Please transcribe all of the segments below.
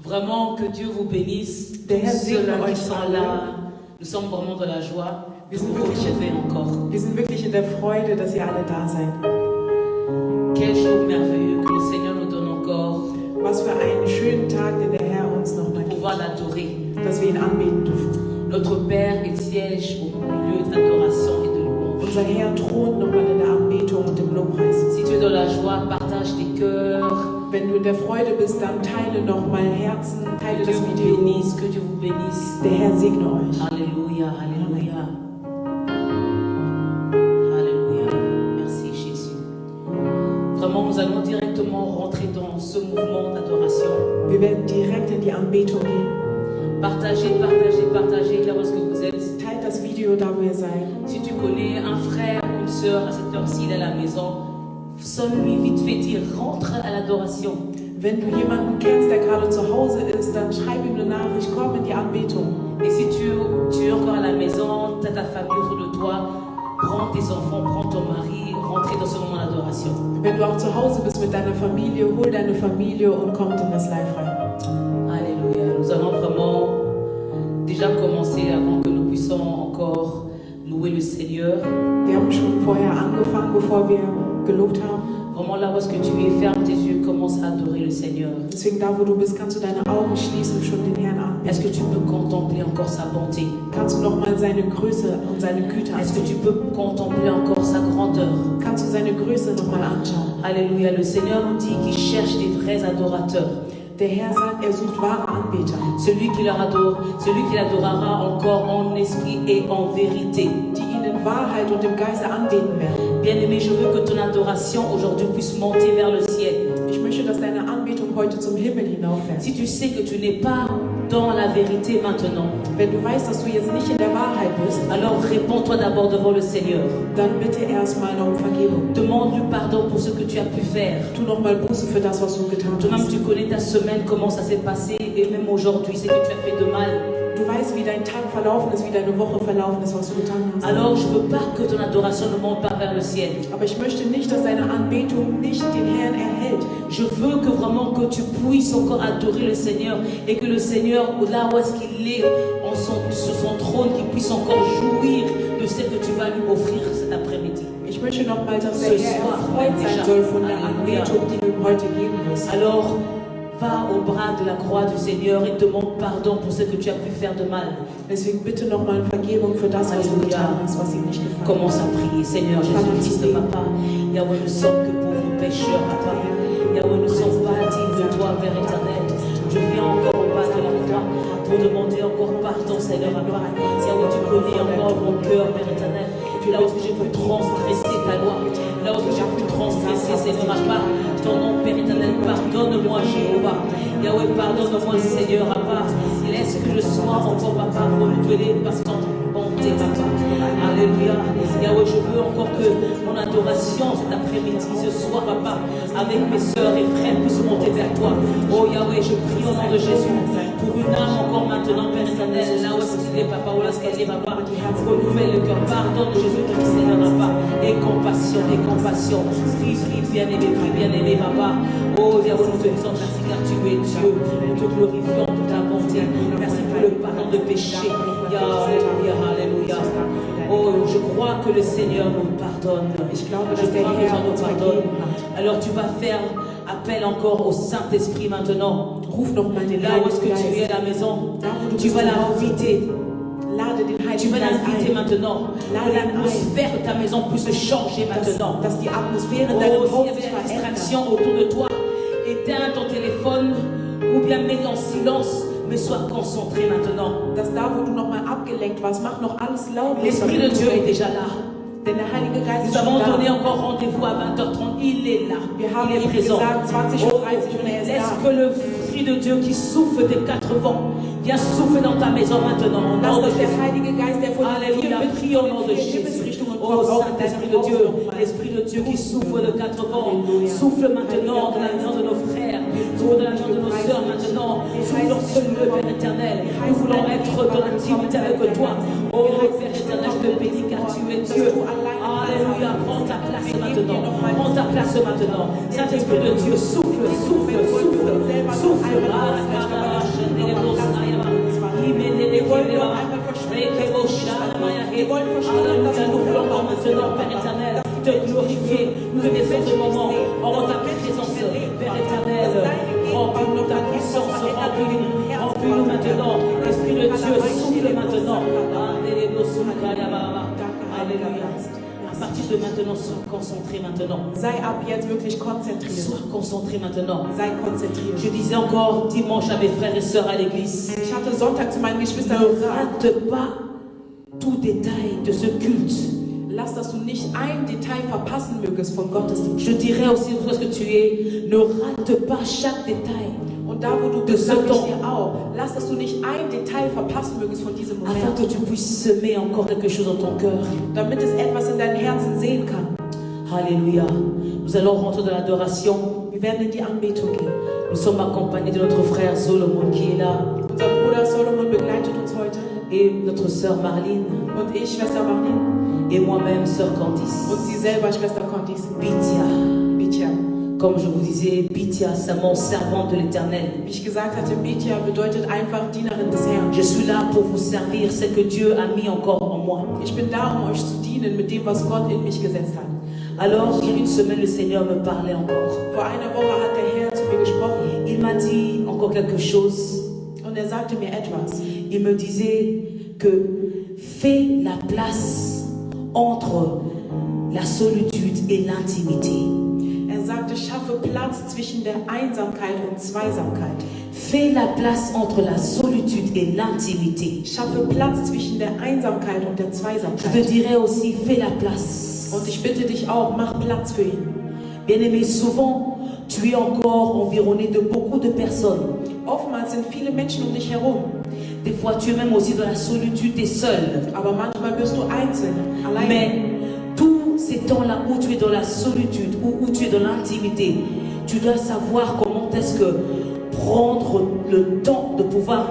Vraiment que Dieu vous bénisse. Der Herr Ceux-là segne qui euch sont alle. là, nous sommes vraiment dans la joie. Wir de sind vous wirklich- retrouver encore. Wir sind wirklich in der Freude, dass ihr alle da seid. Quel jour merveilleux que le Seigneur nous donne encore Was für einen schönen Tag, den der Herr uns nochmal pour gibt, pouvoir l'adorer. dass wir ihn anbeten dürfen. Notre Père est siège au milieu d'adoration et de louange. Unser Herr thront nochmal in der Anbetung und im Lobpreis. Si tu es dans la joie, partage tes cœurs. Wenn du in der Freude bist, dann teile nochmal Herzen, teile Que Dieu das vous Video. bénisse, que Dieu vous bénisse. Der Herr segne euch. Alléluia, alléluia. Alléluia. Merci Jésus. Vraiment, nous allons directement rentrer dans ce mouvement d'adoration. Wir werden direkt in die Anbetung gehen. Partagez, partagez, partagez là où est-ce que vous êtes. Teilt das Video da, wo ihr seid. Si tu connais un frère ou une sœur à cette heure-ci, il est à la maison, sonne-lui vite fait, dire rentre à l'adoration. Wenn du jemanden kennst, der gerade zu Hause ist, dann schreib ihm eine Nachricht, komm in die Anbetung. Et si tu es encore à la maison, tu as ta famille autour de toi, prends tes enfants, prends ton mari, rentrez dans ce moment d'adoration. Wenn du auch zu Hause bist mit deiner Familie, hol deine Familie und kommt in das Live rein. Alléluia. Nous allons vraiment déjà commencer avant que nous puissions encore louer le Seigneur. Wir haben schon vorher angefangen, bevor wir gelobt haben. Vraiment là où est-ce que tu es, ferme tes yeux, commence à adorer le Seigneur. Deswegen da, wo du bist, kannst du deine Augen schließen und schon den Herrn Est-ce anbeten. que tu peux contempler encore sa bonté? Kannst du nochmal seine Größe und seine Güte Est-ce que ansehen? tu peux contempler encore sa grandeur? Kannst du seine Größe nochmal anschauen? Alléluia. Le Seigneur nous dit qu'il cherche des vrais adorateurs. Der Herr sagt, er sucht wahre Anbeter. Celui qui l'adorera encore en esprit et en vérité. Die ihn in Wahrheit und im Geiste anbeten werden. Bien-aimé, je veux que ton adoration aujourd'hui puisse monter vers le ciel. Ich möchte, dass deine Anbetung heute zum Himmel hinaufwärts. Si tu sais que tu n'es pas dans la vérité maintenant, Wenn du weißt, dass du jetzt nicht in der Wahrheit bist, alors réponds-toi d'abord devant le Seigneur. dann bitte erstmal um Vergebung. Demande-lui pardon pour ce que tu as pu faire. Tu nochmal Buße für das, was du getan Toi-même, hast. tu connais ta semaine, comment ça s'est passé, et même aujourd'hui, c'est que tu as fait de mal. Du weißt, wie dein Tag verlaufen ist, wie deine Woche verlaufen ist, was du getan hast. Alors, je ne veux pas que ton adoration ne monte pas vers le ciel. Aber ich möchte nicht, dass deine Anbetung nicht den Herrn erhält. Je veux que vraiment que tu puisses encore adorer le Seigneur et que le Seigneur, là où est-ce qu'il est, sur son trône, qu'il puisse encore jouir de ce que tu vas lui offrir cet après-midi. Ich möchte nochmal, dass Ce der Herr soir, erfreut sein déjà. soll von der Alléluia. Anbetung, die du ihm heute geben wirst. Alors, va au bras de la croix du Seigneur et demande pardon pour ce que tu as pu faire de mal. Deswegen bitte nochmal Vergebung für das, was du Alléluia. getan hast, was ihm nicht gefallen hat. Commence à prier, Seigneur Jésus-Christ, Papa. Yahweh, nous sommes que pauvres pécheurs, Papa. Yahweh, nous sommes pas dignes de toi, Père éternel. Je viens encore au bas de la croix pour demander encore pardon, Seigneur, Papa. Yahweh, tu connais encore mon cœur, Père éternel. Là où j'ai pu transgresser ta loi, là où j'ai pu transgresser, Seigneur, Papa. Ton nom, Père éternel, pardonne-moi, Jéhovah. Yahweh, pardonne-moi, Seigneur, Papa. Laisse que je sois encore, Papa, renouvelé parce qu'en bonté, Papa. Alléluia. Yahweh, je veux encore que mon adoration cet après-midi, ce soir, Papa, avec mes sœurs et frères, puisse monter vers toi. Oh Yahweh, je prie au nom de Jésus pour une âme encore maintenant, Père éternel, là où est-ce qu'il est, Papa, où est-ce qu'elle est, Papa. Renouvelle le cœur, pardonne Jésus-Christ, Seigneur, Papa. Et compassion, Prie, bien-aimé, Papa. Oh Yahweh, nous te disons merci car tu es Dieu. Nous te glorifions pour ta bonté. Merci pour le pardon de péché. Alléluia, alléluia. Oh, je crois que le Seigneur nous pardonne. Ich glaube, Je dass der crois que Dieu Herr nous uns pardonne. vergeben hat. Alors tu vas faire appel encore au Saint-Esprit maintenant. Ruf nochmal den Là où est-ce que Heiligen tu es Geist. à la maison, Da, wo du tu bist vas zu Hause. l'inviter. Lade den Tu Heiligen vas Geist l'inviter ein. maintenant. Que l'atmosphère de ta maison puisse changer maintenant. Dass die Atmosphäre in Oh, deinem s'il y Haus avait sich des verändert. distractions autour de toi, éteins ton téléphone ou bien mets en silence, mais sois concentré maintenant. Dass da, wo du nochmal abgelenkt warst, mach noch alles laut. L'Esprit de Dieu est déjà là. Denn der Heilige Geist Nous ist schon avons donné da. encore rendez-vous à 20h30. Il est là. Wir haben Il est ihm présent. gesagt, 20:30 Oh, und er ist laisse da. que le Esprit de Dieu qui souffle des quatre vents viens souffler dans ta maison maintenant. Au nom Lass de uns der Jésus. Heilige Geist, der von den Alléluia, prie au nom de Jésus. Himmelsrichtungen Oh kommt, auch in Saint-Esprit deinem de Dieu, Haus nochmal. l'Esprit de Dieu qui souffle de quatre vents, Alléluia. souffle maintenant dans la maison de nos frères, souffle dans la maison de nos sœurs maintenant, souffle dans ce lieu, Père éternel. Nous voulons être dans l'intimité avec toi. Oh Père éternel, je te bénis car tu es Dieu. Alléluia, prends ta place maintenant, prends ta place maintenant. Saint-Esprit de Dieu, souffle, souffle, souffle, souffle. Remplis-nous maintenant. Esprit de Dieu, souffle maintenant. Alléluia. À partir de maintenant, sois concentré maintenant. Sei ab jetzt wirklich konzentriert. Sois concentré maintenant. Sei konzentriert. Je disais encore dimanche à mes frères et sœurs à l'église. Ich hatte Sonntag zu meinen Geschwistern Ne gesagt, rate pas tout détail de ce culte. lass, dass du nicht ein Detail verpassen mögest von Gottesdienst. Je dirais aussi, lorsque tu es, ne rate pas chaque détail. Und da, wo du bist, sag ich dir auch, lass, dass du nicht ein Detail verpassen mögest von diesem Afin Moment, que tu puisses semer encore quelque chose dans ton cœur. damit es etwas in deinem Herzen sehen kann. Alléluia. Nous allons rentrer dans l'adoration. Wir werden in die Anbetung gehen. Nous sommes accompagnés de notre frère Solomon qui est là. Unser Bruder Solomon begleitet uns heute Et notre sœur Marlene. und ich, Schwester Marlene, Et moi-même, sœur Candice. und sie selber, Schwester Candice. Bithia. Bitya. Comme je vous disais, Bithia, c'est mon servante de l'Éternel. Wie ich gesagt hatte, Bitya bedeutet einfach Dienerin des Herrn. Je suis là pour vous servir ce que Dieu a mis encore en moi. Ich bin da, um euch zu dienen mit dem, was Gott in mich gesetzt hat. Alors, il y a une semaine, le Seigneur me parlait encore. Vor einer Woche hat der Herr zu mir gesprochen Il m'a dit encore quelque chose. und er sagte mir etwas. Il me disait que fais la place entre la solitude et l'intimité. Er sagte, schaffe Platz zwischen der Einsamkeit und Zweisamkeit. Fais la place entre la solitude et l'intimité. Schaffe Platz zwischen der Einsamkeit und der Je te Zweisamkeit. dirais aussi, fais la place. Und ich bitte dich auch, mach Platz für ihn. Bien-aimé, souvent, tu es encore environné de beaucoup de personnes. Oftmals sind viele Menschen um dich herum, Des fois, tu es même aussi dans la solitude, tu es seul. aber manchmal bist du einzeln, allein. Mais tous ces temps-là où tu es dans la solitude, où tu es dans l'intimité, tu dois savoir comment est-ce que prendre le temps de pouvoir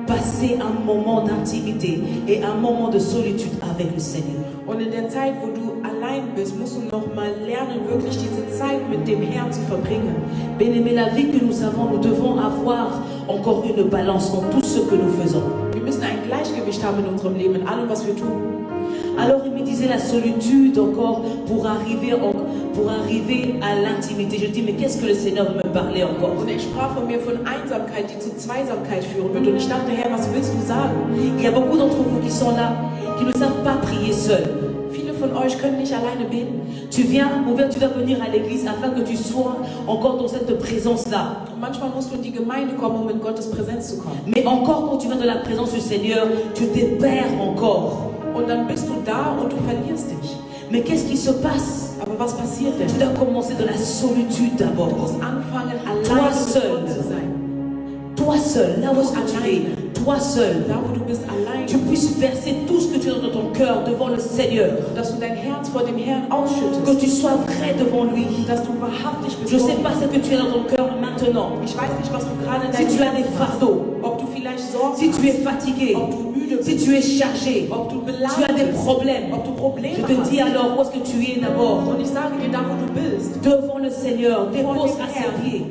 passer un moment d'intimité et un moment de solitude avec le Seigneur. Und in der Zeit, wo du allein bist, musst du nochmal lernen, wirklich diese Zeit mit dem Herrn zu verbringen. Bien-aimé, la vie que nous avons, nous devons avoir encore une balance dans tout ce que nous faisons. Wir müssen ein Gleichgewicht haben in unserem Leben, in allem, was wir tun. Alors il me disait la solitude encore pour arriver à l'intimité. Je dis, mais qu'est-ce que le Seigneur veut me parler encore? Und er sprach von mir von Einsamkeit, die zu Zweisamkeit führen wird. Und ich dachte, Herr, was willst du sagen? Il y a beaucoup d'entre vous qui sont là, qui ne savent pas prier seuls. Viele von euch können nicht alleine beten. Tu viens, ou bien tu dois venir à l'église afin que tu sois encore dans cette présence-là. Und manchmal musst du in die Gemeinde kommen, um in Gottes Präsenz zu kommen. Mais encore quand tu vas dans la présence du Seigneur, tu te perds encore. Und dann bist du da und du verlierst dich. Mais qu'est-ce qui se passe? Aber was passiert Tu denn? dois commencer dans la solitude Du d'abord. musst anfangen, Toi alleine seul. mit Gott zu sein. Toi seul, là où est-ce que tu es, toi seul. Da, wo du bist, allein. Tu puisses verser tout ce que tu as dans ton cœur devant le Seigneur. Dass du dein Herz vor dem Herrn Que ausschüttest. tu sois vrai devant lui. Dass du wahrhaftig bist. Je ne sais pas ce que tu as dans ton cœur maintenant. Ich weiß nicht, was du gerade in Si deinem tu as des Herzen hast. fardeaux, Ob du vielleicht Sorgen si tu es hast. fatigué, Ob du müde si bist. tu es chargé, Ob du tu as beladen des bist. problèmes. Ob du Probleme Je te dis hast. alors où est-ce que tu es d'abord. Und ich sage dir, da wo du bist, Devant le Seigneur, vor dépose dem à ses Herrn, pieds.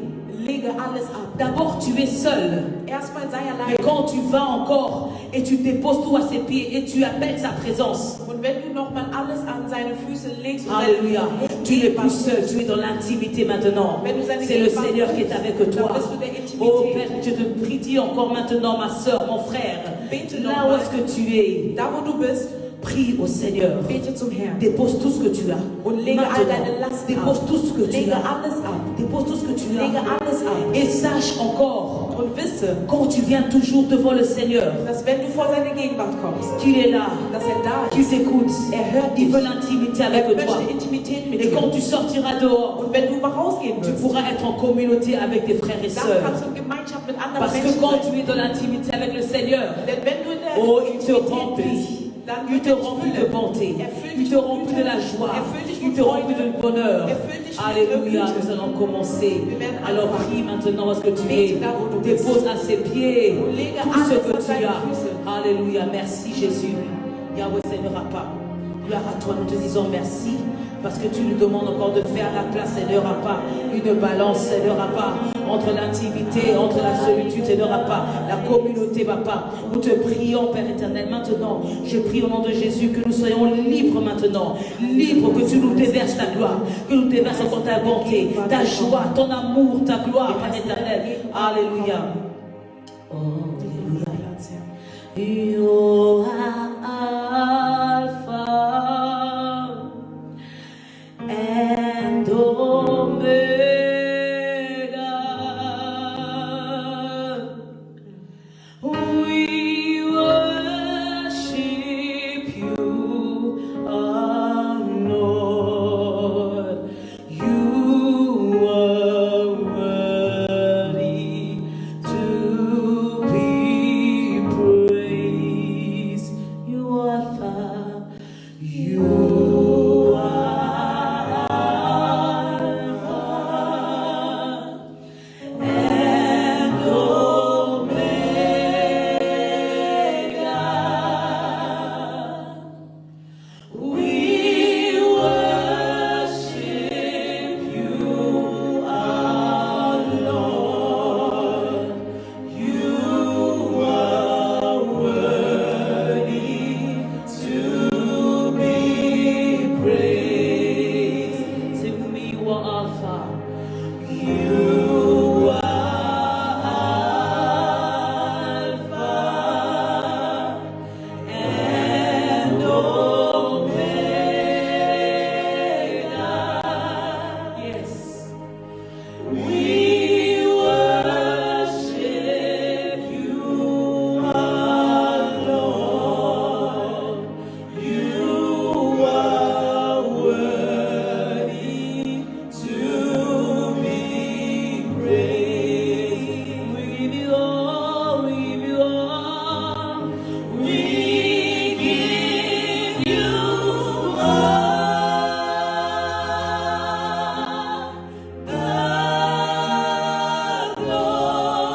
lege alles ab. D'abord tu es seul. Erstmal sei Mais allein. quand tu vas encore et tu déposes tout à ses pieds et tu appelles sa présence. Und wenn du nochmal alles an seine Füße legst und Alléluia. seine Tu n'es plus seul, tu es dans l'intimité maintenant. C'est le Seigneur qui est avec toi. Oh Père, je te prie, dis encore maintenant, ma soeur, mon frère, là où est-ce que tu es, da wo du bist, prie au Seigneur. bete zum Herrn. Dépose tout ce que tu as. Und lege all deine Maintenant, Last dépose ab. tout ce que tu Lege as. alles ab. Dépose tout ce que tu Lege as. alles ab. Et sache encore, Und wisse, quand tu viens toujours devant le Seigneur, dass wenn du vor seine Gegenwart kommst, qu'il est là, dass da qu'il t'écoute, Er hört il dich. veut l'intimité Er avec toi. möchte Intimität mit Et dir. quand tu sortiras dehors, Und wenn du mal rausgehen tu wirst, pourras être en communauté avec tes frères et dann sœurs. kannst du in Gemeinschaft mit anderen Parce que Menschen quand sein. tu es dans l'intimité avec le Seigneur, Denn wenn du in der oh, il te Intimität remplit. bist, dann Il wird te er dich remplit de füllen. bonté. Er füllt Il dich te mit remplit Güte. de la joie. Er füllt dich Il mit te remplit Freude. de bonheur. Er füllt dich mit Alléluia, Güte. nous allons commencer. Wir werden Alors anfangen. prie maintenant parce que tu es. Bete da, wo du bist. Dépose à ses pieds Und lege tout ce alles que an tu seine as. Füße. Alléluia, merci Jésus. Yahweh Seigneur Papa. Gloire à toi, nous te disons merci. Parce que tu nous demandes encore de faire la place, Seigneur, à pas une balance, Seigneur, à pas entre l'intimité, entre la solitude, Seigneur, à pas la communauté, Papa. Nous te prions, Père éternel. Maintenant, je prie au nom de Jésus que nous soyons libres maintenant. Libres, que tu nous déverses ta gloire, que nous déverses encore ta bonté, ta joie, ton amour, ta gloire, Père éternel. Alléluia. Oh, Alléluia. Alléluia. You are Alpha and Omega. We worship you, our Lord. You are worthy to be praised. You are Alpha. You are Alpha and Omega. We worship you, our Lord. You are worthy to be praised. Sing with me, you are Alpha. You are Alpha and Omega. Yes. We worship you, our Lord. You are worthy to be praised. We give you all, we give you all. We give you all the glory.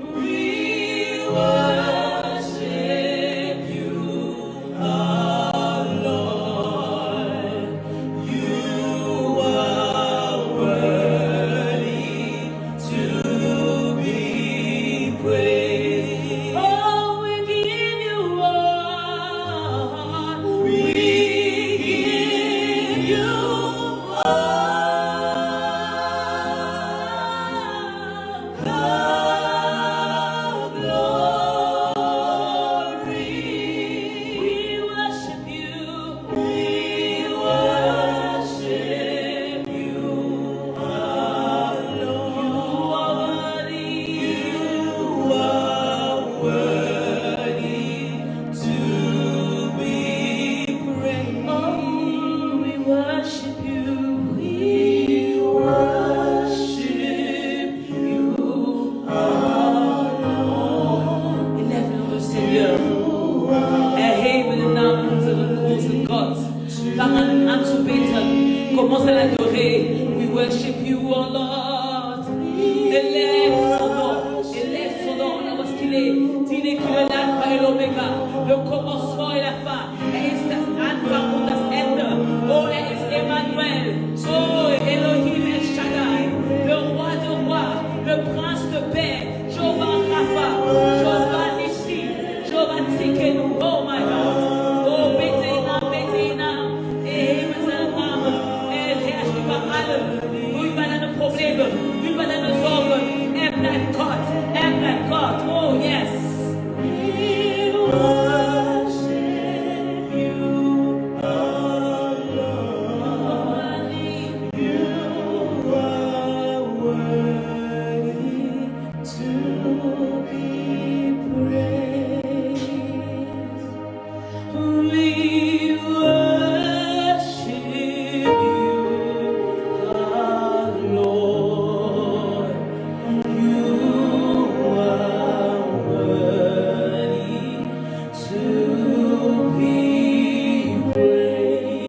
We worship you, our Lord. You are worthy to be praised. Oh, we give you all. We give you all the glory. We worship you. We worship you, our Lord. You are worthy to be praised. Oh, we worship you. We worship you, our Lord. Élève le Seigneur. Erhebe den Namen unseren großen Gott. Fang an zu beten. Commence à l'adorer. We worship you, oh Lord. Élève son nom. Élève son nom là où est-ce qu'il est. Dis-le qu'il est l'alpha et l'oméga, le commencement et la fin. Et